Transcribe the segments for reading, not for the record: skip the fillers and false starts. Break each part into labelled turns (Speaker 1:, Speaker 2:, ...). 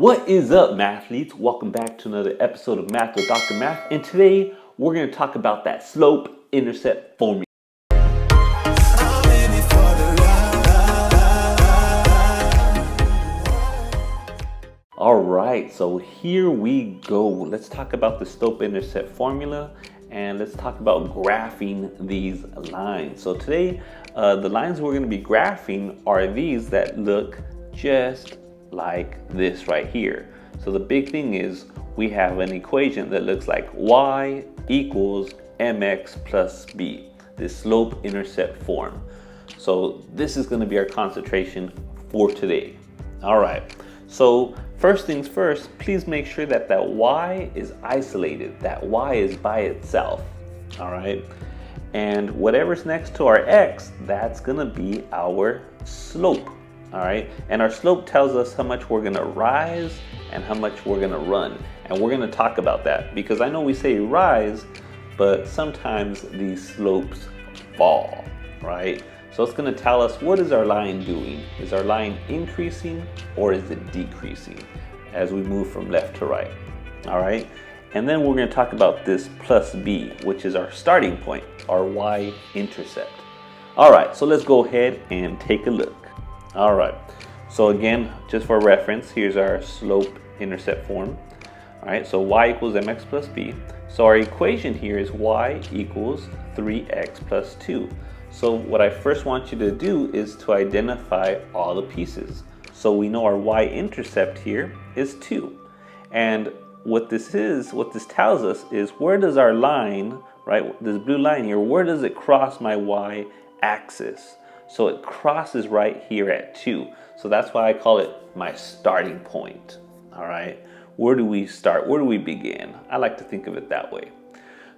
Speaker 1: What is up, mathletes? Welcome back to another episode of Math with Dr. Math, and today we're going to talk about that slope-intercept formula. Alright, so here we go. Let's talk about the slope-intercept formula, and let's talk about graphing these lines. So today, the lines we're going to be graphing are these that look just like this right here. So the big thing is we have an equation that looks like y equals mx plus b, this slope-intercept form. So this is going to be our concentration for today. All right, so first things first, please make sure that that y is isolated, that y is by itself. All right, and whatever's next to our x, that's going to be our slope. All right, and our slope tells us how much we're gonna rise and how much we're gonna run. And we're gonna talk about that because I know we say rise, but sometimes these slopes fall, right? So it's gonna tell us, what is our line doing? Is our line increasing or is it decreasing as we move from left to right? All right, and then we're gonna talk about this plus b, which is our starting point, our y-intercept. All right, so let's go ahead and take a look. All right, so again, just for reference, here's our slope-intercept form. All right, so y equals mx plus b. So our equation here is y equals 3x plus 2. So what I first want you to do is to identify all the pieces. So we know our y-intercept here is 2. And what this tells us is, where does our line, right, this blue line here, where does it cross my y-axis? So it crosses right here at 2. So that's why I call it my starting point. All right, where do we start? Where do we begin? I like to think of it that way.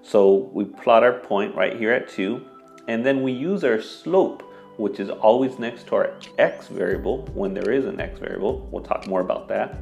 Speaker 1: So we plot our point right here at 2, and then we use our slope, which is always next to our x variable when there is an x variable. We'll talk more about that.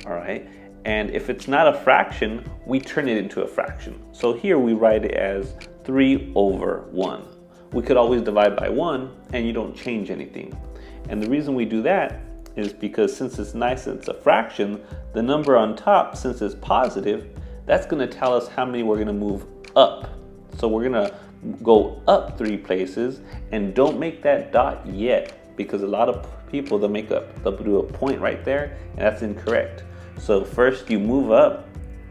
Speaker 1: All right, and if it's not a fraction, we turn it into a fraction. So here we write it as 3 over 1. We could always divide by 1 and you don't change anything. And the reason we do that is because since it's nice and it's a fraction, the number on top, since it's positive, that's going to tell us how many we're going to move up. So we're going to go up 3 places, and don't make that dot yet, because a lot of people, they'll do a point right there, and that's incorrect. So first you move up,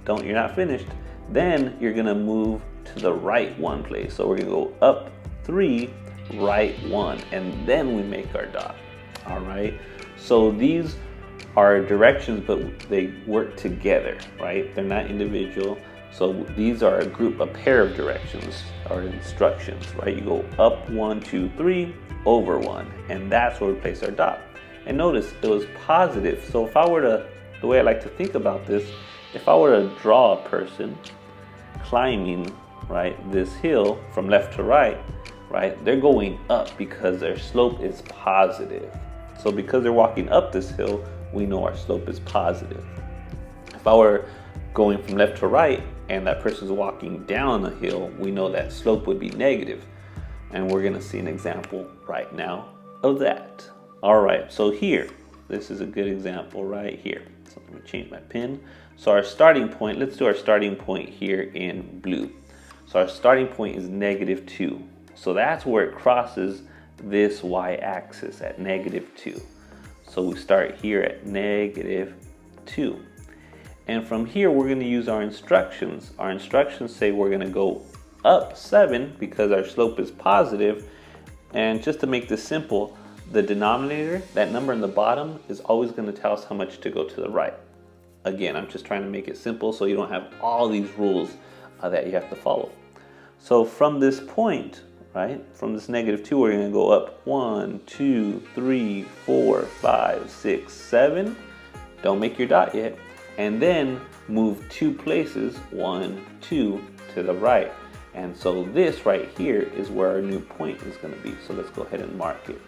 Speaker 1: you're not finished, then you're going to move to the right 1 place. So we're going to go up 3, right 1, and then we make our dot. All right, so these are directions, but they work together, right? They're not individual. So these are a pair of directions or instructions, right? You go up 1, 2, 3, over 1, and that's where we place our dot. And notice it was positive. So if I were to, the way I like to think about this, if I were to draw a person climbing, right, this hill from left to right, they're going up because their slope is positive. So because they're walking up this hill, we know our slope is positive. If I were going from left to right and that person's walking down the hill, we know that slope would be negative. And we're gonna see an example right now of that. All right, so here, this is a good example right here. So let me change my pen. So our starting point, let's do our starting point here in blue. So our starting point is -2. So that's where it crosses this y-axis at -2. So we start here at -2. And from here, we're going to use our instructions. Our instructions say we're going to go up 7 because our slope is positive. And just to make this simple, the denominator, that number in the bottom, is always going to tell us how much to go to the right. Again, I'm just trying to make it simple so you don't have all these rules that you have to follow. So from this point, right, from this -2, we're going to go up 1, 2, 3, 4, 5, 6, 7. Don't make your dot yet. And then move 2 places, 1, 2, to the right. And so this right here is where our new point is going to be. So let's go ahead and mark it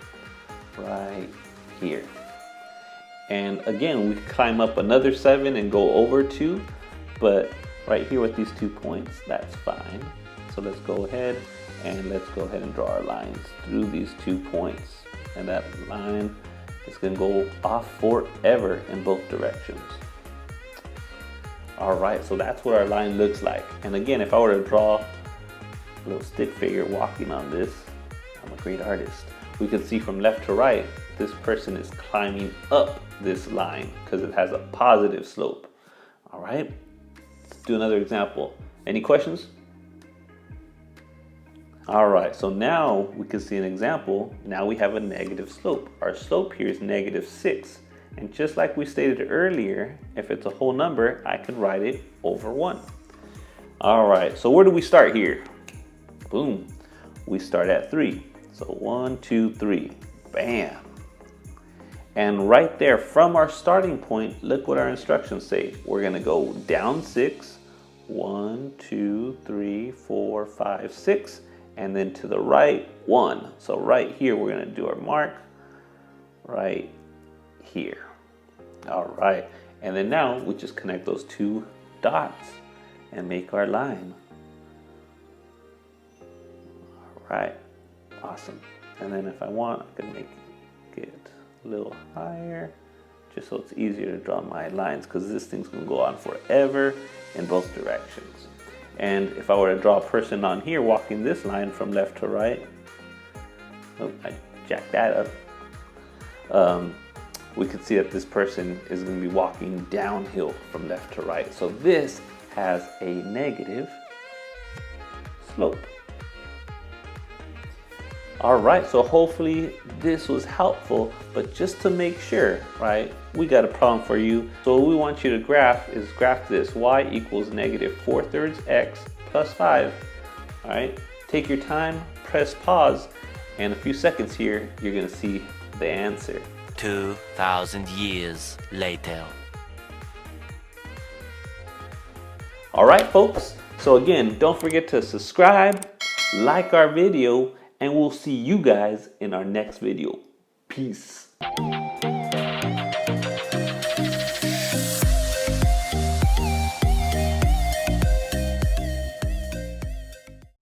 Speaker 1: right here. And again, we climb up another 7 and go over 2, but right here with these 2 points, that's fine. So let's go ahead and draw our lines through these 2 points. And that line it's gonna go off forever in both directions. All right, so that's what our line looks like. And again, if I were to draw a little stick figure walking on this, I'm a great artist. We could see from left to right, this person is climbing up this line because it has a positive slope. All right, let's do another example. Any questions? All right, so now we can see an example. Now we have a negative slope. Our slope here is -6. And just like we stated earlier, if it's a whole number, I could write it over 1. All right, so where do we start here? Boom, we start at 3. So 1, 2, 3, bam. And right there from our starting point, look what our instructions say. We're gonna go down 6, 1, 2, 3, 4, 5, 6, and then to the right, 1. So right here, we're gonna do our mark right here. All right, and then now we just connect those 2 dots and make our line. All right, awesome. And then if I want, I can make it a little higher just so it's easier to draw my lines, because this thing's gonna go on forever in both directions. And if I were to draw a person on here walking this line from left to right, oh, I jacked that up. We could see that this person is going to be walking downhill from left to right. So this has a negative slope. All right, so hopefully this was helpful, but just to make sure, right, we got a problem for you. So what we want you to graph is graph this: y equals -4/3 x plus 5. All right, take your time, press pause, and a few seconds here, you're going to see the answer.
Speaker 2: 2,000 years later.
Speaker 1: All right, folks. So again, don't forget to subscribe, like our video, and we'll see you guys in our next video. Peace.